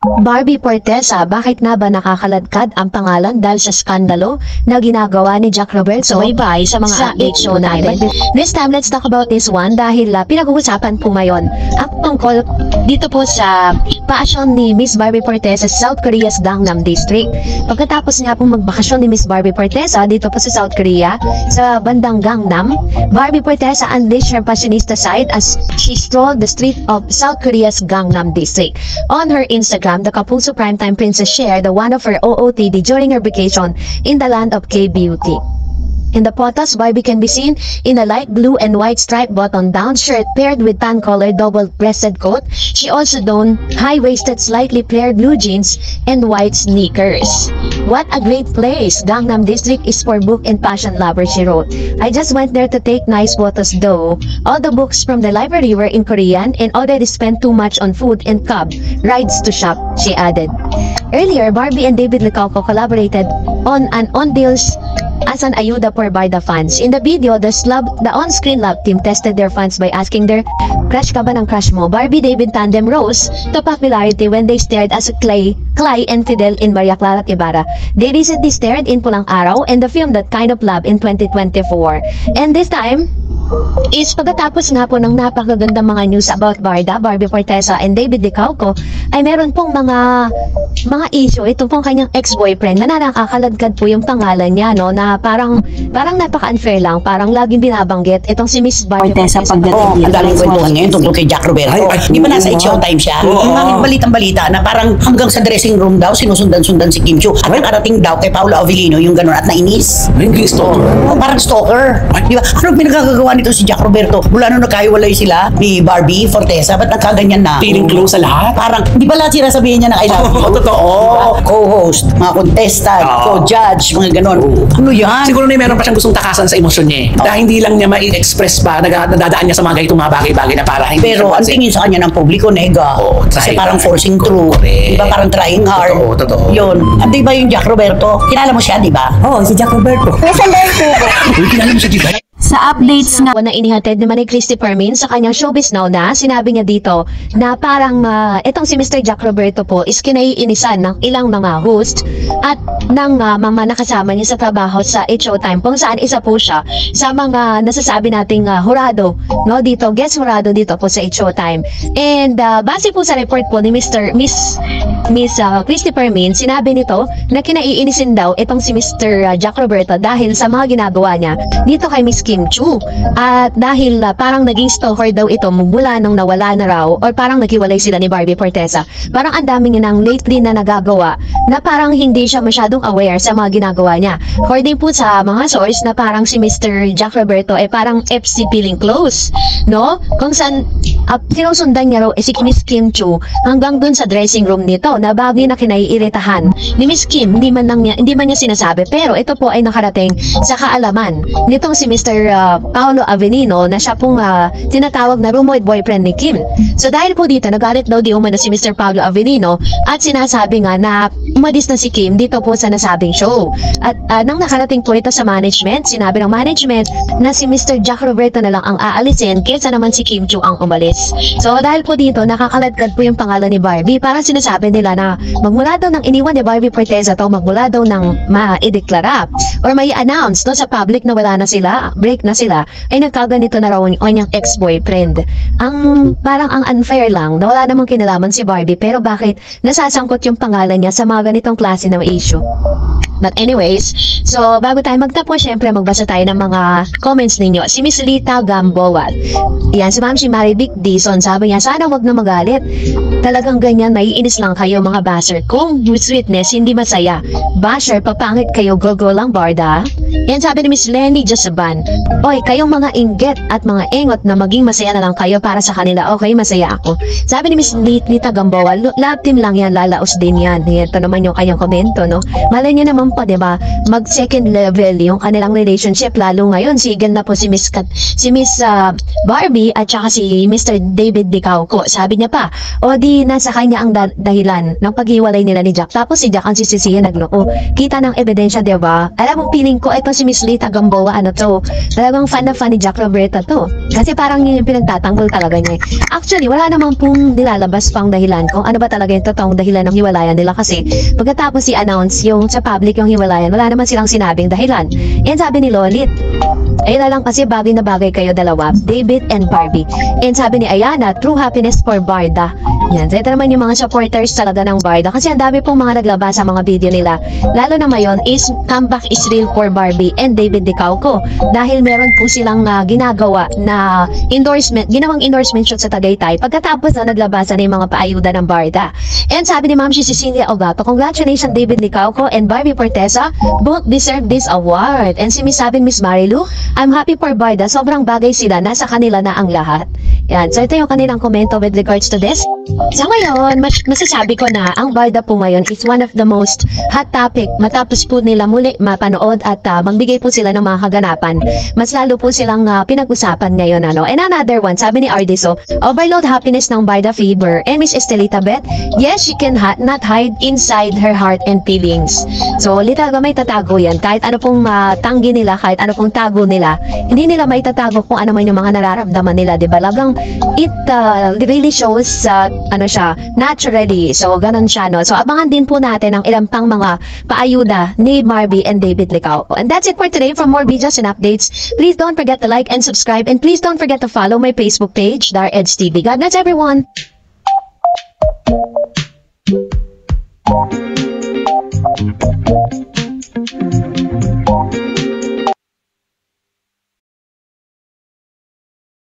Barbie Fortesa, bakit nga ba nakakaladkad ang pangalan dahil sa skandalo na ginagawa ni Jack Roberto? Bye-bye sa mga updates show natin. This time, let's talk about this one dahil pinag-uusapan po ngayon ang tungkol dito po sa passion ni Miss Barbie Fortesa sa South Korea's Gangnam District. Pagkatapos nga pong magbakasyon ni Miss Barbie Fortesa dito po sa South Korea, sa bandang Gangnam, Barbie Fortesa unleashed her fashionista side as she strolled the street of South Korea's Gangnam District. On her Instagram, the Kapuso Primetime Princess shared the one of her OOTD during her vacation in the land of K-Beauty. In the photos, Barbie can be seen in a light blue and white striped button-down shirt paired with tan-colored double-breasted coat. She also donned high-waisted, slightly flared blue jeans and white sneakers. What a great place! Gangnam District is for book and fashion lovers, she wrote. I just went there to take nice photos though. All the books from the library were in Korean and already spent too much on food and cab rides to shop, she added. Earlier, Barbie and David Licauco collaborated on an on-deals as an ayuda for Barda fans. In the video, the on-screen love team tested their fans by asking their crush ka ba ng crush mo? Barbie-David tandem rose to popularity when they stared as Clay and Fidel in Maria Clara Ibarra. They recently starred in Pulang Araw and the film That Kind of Love in 2024. And this time, is pagkatapos nga po ng napakagandang mga news about Barda, Barbie Fortesa and David Licauco, ay meron pong mga issue. Ito pong kanyang ex-boyfriend na nakakaladkad po yung pangalan niya, no, na parang napaka-unfair lang, parang laging binabanggit itong si Miss Barbie Fortesa pagdating. Ang daling kwentuhan ngayon tungkol kay Jack Roberto. Di ba nasa Showtime siya? Yung mga balitang-balita na parang hanggang sa dressing room daw sinusundan-sundan si Kim Chiu. At nakarating daw kay Paolo Avellino yung gano'n at nainis. Hindi stalker. Parang stalker. Di ba? Ano pinagkagagawa nito si Jack Roberto? Mula nung nagkahiwalay sila ni Barbie Fortesa, ba't nagkaganyan na? Feeling close sa lahat. Parang, di ba lahat sinasabihin niya na I love you? Totoo. Diba? Co-host, mga contestant, co-judge, mga gano'n. Ano yan? Siguro na meron pa siyang gustong takasan sa emosyon niya eh. Dahil hindi lang niya ma-express pa, nadadaan niya sa mga ganitong mga bagay-bagay na para hindi Pero ang tingin sa kanya ng publiko, nega. Kasi parang forcing through. Di ba? Parang trying hard. Totoo. Yun. Di ba yung Jack Roberto? Kilala mo siya, di ba? Oo, si Jack Roberto. Kilala mo siya, di ba? Sa updates nga na inihatid naman ni Christopher Min sa kanyang Showbiz Now na sinabi niya dito na parang itong si Mr. Jack Roberto po is kinaiinisan ng ilang mga host at ng mga nakasama niya sa trabaho sa Showtime kung saan isa po siya sa mga nasasabi nating hurado, no, dito, guest hurado dito po sa Showtime. And base po sa report po ni Miss Christopher Min, sinabi nito na kinaiinisin daw itong si Mr. Jack Roberto dahil sa mga ginagawa niya dito kay Miss Kim Chiu. At dahil parang naging stalker daw ito mula nung nawala na raw or parang naghiwalay sila ni Barbie Fortesa. Parang ang dami niya nang lately na nagagawa na parang hindi siya masyadong aware sa mga ginagawa niya. According po sa mga source na parang si Mr. Jack Roberto ay parang FC feeling close, no? Kung saan sinusundan niya raw si Miss Kim Chiu hanggang dun sa dressing room nito na bagay na kinaiiritahan ni Miss Kim. Hindi man niya sinasabi, pero ito po ay nakarating sa kaalaman nitong si Mr. Paolo Avellino na siya pong tinatawag na rumored boyfriend ni Kim. So dahil po dito, nagalit daw di umano si Mr. Paolo Avellino at sinasabi nga na umalis na si Kim dito po sa nasabing show. At nang nakarating po ito sa management, sinabi ng management na si Mr. Jack Roberto na lang ang aalisin kaysa naman si Kim Chiu ang umalis. So dahil po dito, nakakaladkad po yung pangalan ni Barbie. Parang sinasabi nila na magmula daw ng iniwan ni Barbie Fortesa to magmula daw ng maideklara or may announce no, sa public na wala na sila, break na sila, ay nagkaganito na raw yung kanyang ex-boyfriend. Parang ang unfair lang na wala namang kinalaman si Barbie, pero bakit nasasangkot yung pangalan niya sa mga ganitong klase ng issue? But anyways, so bago tayo magtapos, syempre magbasa tayo ng mga comments ninyo. Si Miss Lita Gamboa, yan, si Ma'am si Mary Vic Dison, sabi niya, sana wag na magalit. Talagang ganyan, naiinis lang kayo mga basher. Kung sweetness, hindi masaya. Basher, papangit kayo, go lang Barda. Yan sabi ni Miss Lenny Josaban, oy, kayong mga inggit at mga engot na maging masaya na lang kayo para sa kanila. Okay, masaya ako. Sabi ni Miss Lita Gamboa, love team lang yan, lalaos din yan. Ito naman yung kanyang komento, no? Malay niyo naman naman po, 'di ba, mag second level yung kanilang relationship, lalo ngayon sigel na po si Miss Barbie at saka si Mr. David Dicauco. Sabi niya pa, o di nasa kanya ang dahilan ng paghiwalay nila ni Jack. Tapos si Jack ang sisisihin, nagloko. Kita ng ebidensya, 'di ba? Alam mo, feeling ko ito si Miss Lita Gamboa, ano to, talagang fan na fan ni Jack Roberta to. Kasi parang yun yung pinagtatanggol talaga niya. Actually, wala namang pong nilalabas pang dahilan kung ano ba talaga yung totoong dahilan ng hiwalayan nila, kasi pagkatapos i-announce yung sa public yung hiwalayan, wala naman silang sinabing dahilan. And sabi ni Lolit, ayun na lang kasi bagay na bagay kayo dalawa, David and Barbie. And sabi ni Ayana, true happiness for Barda. Yan, so ito naman yung mga supporters talaga ng Barda, kasi ang dami pong mga naglabas sa mga video nila, lalo na ngayon is comeback is real for Barbie and David Dicauco, dahil meron po silang ginagawa na ginawang endorsement shoot sa Tagaytay pagkatapos na naglabasan na yung mga paayuda ng Barda. And sabi ni Ma'am si Cecilia Ogato, congratulations David Dicauco and Barbie Fortesa, both deserve this award. And si Miss Marilu, I'm happy for Barda, sobrang bagay sila, nasa kanila na ang lahat. Yan, so ito yung kanilang komento with regards to this. So ngayon, masasabi ko na ang Barda po ngayon is one of the most hot topic. Matapos po nila muli mapanood at magbigay po sila ng mga kaganapan, mas lalo po silang pinag-usapan ngayon, ano. And another one, sabi ni Ardiso, overload happiness ng Barda Fever. And Miss Estelita Beth, yes, she can not hide inside her heart and feelings. So literal may tatago yan, kahit ano pong tanggi nila, kahit ano pong tago nila, hindi nila may tatago kung ano man yung mga nararamdaman nila, diba? Lagang it really shows ano siya, naturally. So ganun siya, no. So abangan din po natin ang ilang pang mga paayuda ni Barbie and David Dicauco. And that's it for today. For more videos and updates, please don't forget to like and subscribe, and please don't forget to follow my Facebook page, Dar Eds TV. God bless everyone.